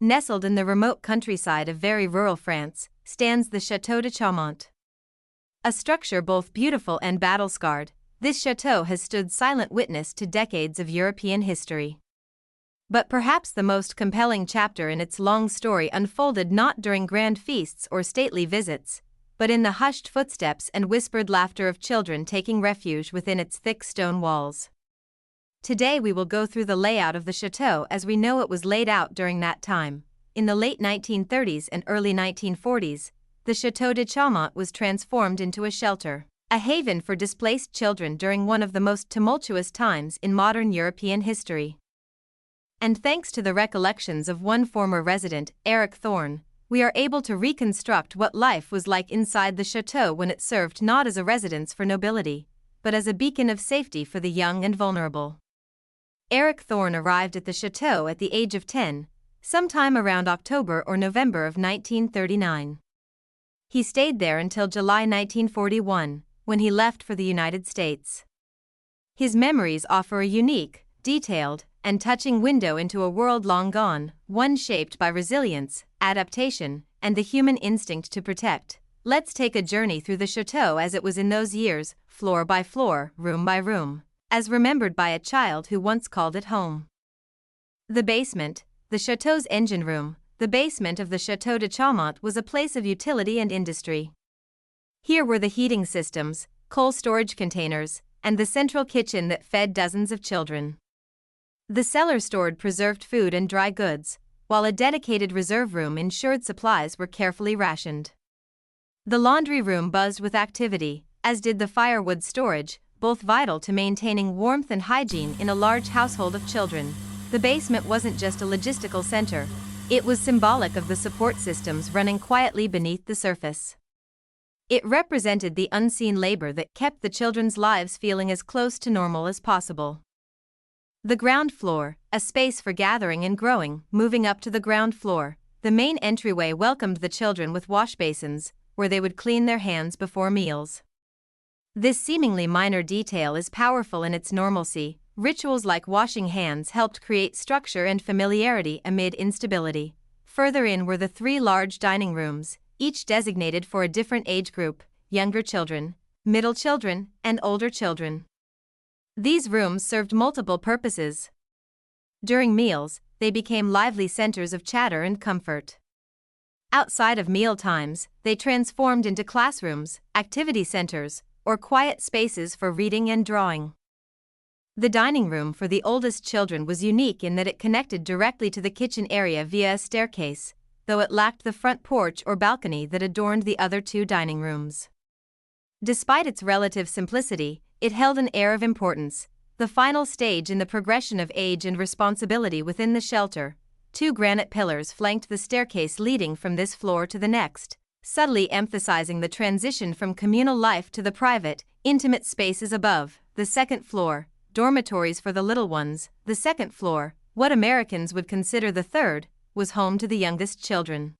nestled in the remote countryside of very rural France, stands the Chateau de Chaumont. A structure both beautiful and battle-scarred, this chateau has stood silent witness to decades of European history. But perhaps the most compelling chapter in its long story unfolded not during grand feasts or stately visits, but in the hushed footsteps and whispered laughter of children taking refuge within its thick stone walls. Today we will go through the layout of the chateau as we know it was laid out during that time. In the late 1930s and early 1940s, the Chateau de Chaumont was transformed into a shelter, a haven for displaced children during one of the most tumultuous times in modern European history. And thanks to the recollections of one former resident, Eric Thorne, we are able to reconstruct what life was like inside the chateau when it served not as a residence for nobility, but as a beacon of safety for the young and vulnerable. Eric Thorne arrived at the chateau at the age of 10, sometime around October or November of 1939. He stayed there until July 1941, when he left for the United States. His memories offer a unique, detailed, and touching window into a world long gone, one shaped by resilience, adaptation, and the human instinct to protect. Let's take a journey through the chateau as it was in those years, floor by floor, room by room, as remembered by a child who once called it home. The basement, the chateau's engine room. The basement of the Chateau de Chaumont was a place of utility and industry. Here were the heating systems, coal storage containers, and the central kitchen that fed dozens of children. The cellar stored preserved food and dry goods, while a dedicated reserve room ensured supplies were carefully rationed. The laundry room buzzed with activity, as did the firewood storage, both vital to maintaining warmth and hygiene in a large household of children. The basement wasn't just a logistical center, it was symbolic of the support systems running quietly beneath the surface. It represented the unseen labor that kept the children's lives feeling as close to normal as possible. The ground floor, a space for gathering and growing. Moving up to the ground floor, the main entryway welcomed the children with wash basins, where they would clean their hands before meals. This seemingly minor detail is powerful in its normalcy. Rituals like washing hands helped create structure and familiarity amid instability. Further in were the three large dining rooms, each designated for a different age group: younger children, middle children, and older children. These rooms served multiple purposes. During meals, they became lively centers of chatter and comfort. Outside of meal times, they transformed into classrooms, activity centers, or quiet spaces for reading and drawing. The dining room for the oldest children was unique in that it connected directly to the kitchen area via a staircase, though it lacked the front porch or balcony that adorned the other two dining rooms. Despite its relative simplicity, it held an air of importance, the final stage in the progression of age and responsibility within the shelter. Two granite pillars flanked the staircase leading from this floor to the next, subtly emphasizing the transition from communal life to the private, intimate spaces above. The second floor, dormitories for the little ones. The second floor, what Americans would consider the third, was home to the youngest children.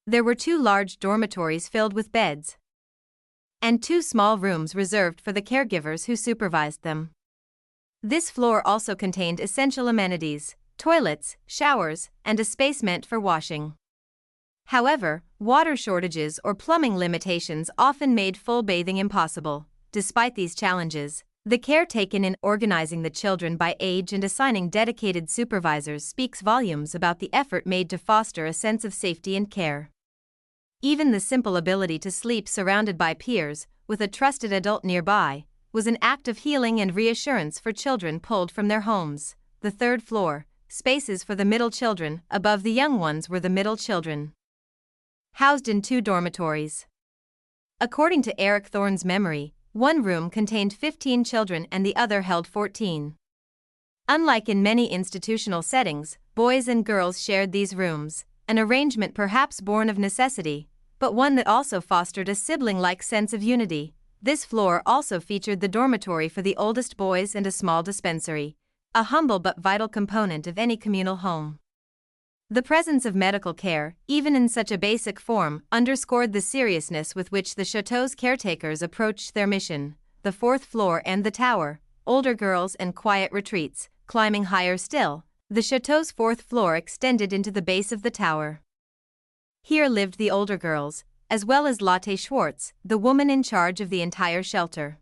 There were two large dormitories filled with beds, and two small rooms reserved for the caregivers who supervised them. This floor also contained essential amenities, toilets, showers, and a space meant for washing. However, water shortages or plumbing limitations often made full bathing impossible. Despite these challenges, the care taken in organizing the children by age and assigning dedicated supervisors speaks volumes about the effort made to foster a sense of safety and care. Even the simple ability to sleep surrounded by peers, with a trusted adult nearby, was an act of healing and reassurance for children pulled from their homes. The third floor, spaces for the middle children. Above the young ones were the middle children, housed in two dormitories. According to Eric Thorne's memory, one room contained 15 children and the other held 14. Unlike in many institutional settings, boys and girls shared these rooms, an arrangement perhaps born of necessity, but one that also fostered a sibling-like sense of unity. This floor also featured the dormitory for the oldest boys and a small dispensary, a humble but vital component of any communal home. The presence of medical care, even in such a basic form, underscored the seriousness with which the chateau's caretakers approached their mission. The fourth floor and the tower, older girls and quiet retreats. Climbing higher still, The chateau's fourth floor extended into the base of the tower. Here lived the older girls, as well as Lotte Schwartz, the woman in charge of the entire shelter.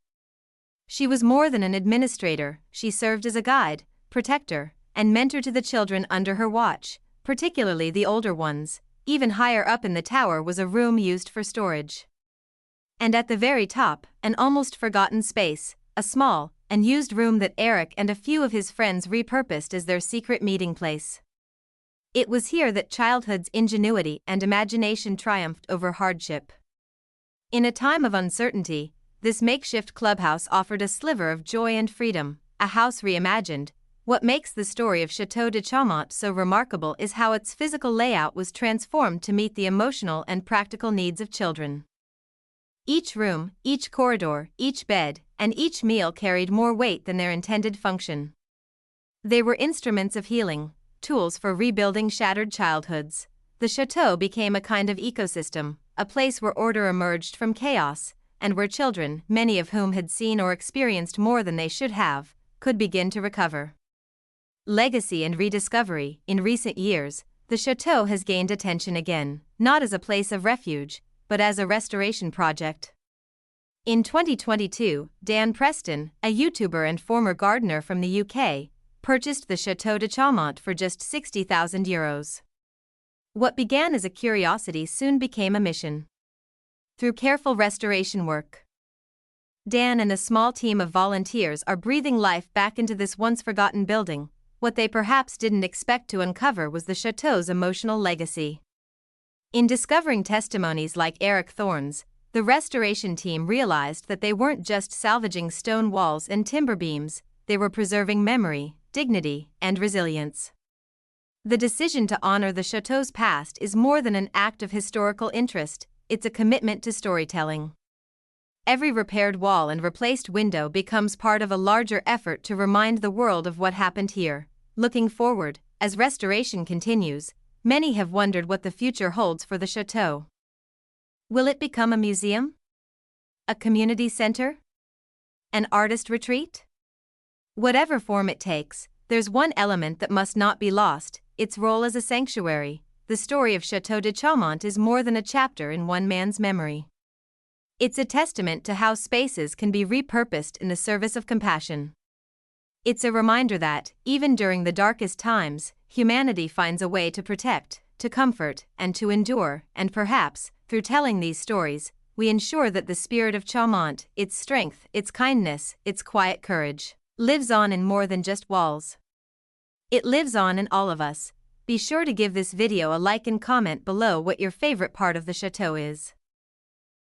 She was more than an administrator, she served as a guide, protector, and mentor to the children under her watch, particularly the older ones. Even higher up in the tower was a room used for storage. And at the very top, an almost forgotten space, a small, unused room that Eric and a few of his friends repurposed as their secret meeting place. It was here that childhood's ingenuity and imagination triumphed over hardship. In a time of uncertainty, this makeshift clubhouse offered a sliver of joy and freedom, a house reimagined. What makes the story of Chateau de Chaumont so remarkable is how its physical layout was transformed to meet the emotional and practical needs of children. Each room, each corridor, each bed, and each meal carried more weight than their intended function. They were instruments of healing, tools for rebuilding shattered childhoods. The chateau became a kind of ecosystem, a place where order emerged from chaos, and where children, many of whom had seen or experienced more than they should have, could begin to recover. Legacy and rediscovery. In recent years, the chateau has gained attention again, not as a place of refuge, but as a restoration project. In 2022, Dan Preston, a YouTuber and former gardener from the UK, purchased the Chateau de Chaumont for just €60,000. What began as a curiosity soon became a mission. Through careful restoration work, Dan and a small team of volunteers are breathing life back into this once forgotten building. What they perhaps didn't expect to uncover was the chateau's emotional legacy. In discovering testimonies like Eric Thorne's, the restoration team realized that they weren't just salvaging stone walls and timber beams, they were preserving memory, dignity, and resilience. The decision to honor the chateau's past is more than an act of historical interest, it's a commitment to storytelling. Every repaired wall and replaced window becomes part of a larger effort to remind the world of what happened here. Looking forward, as restoration continues, many have wondered what the future holds for the chateau. Will it become a museum? A community center? An artist retreat? Whatever form it takes, there's one element that must not be lost: its role as a sanctuary. The story of Chateau de Chaumont is more than a chapter in one man's memory. It's a testament to how spaces can be repurposed in the service of compassion. It's a reminder that, even during the darkest times, humanity finds a way to protect, to comfort, and to endure, and perhaps, through telling these stories, we ensure that the spirit of Chaumont, its strength, its kindness, its quiet courage, lives on in more than just walls. It lives on in all of us. Be sure to give this video a like and comment below what your favorite part of the chateau is.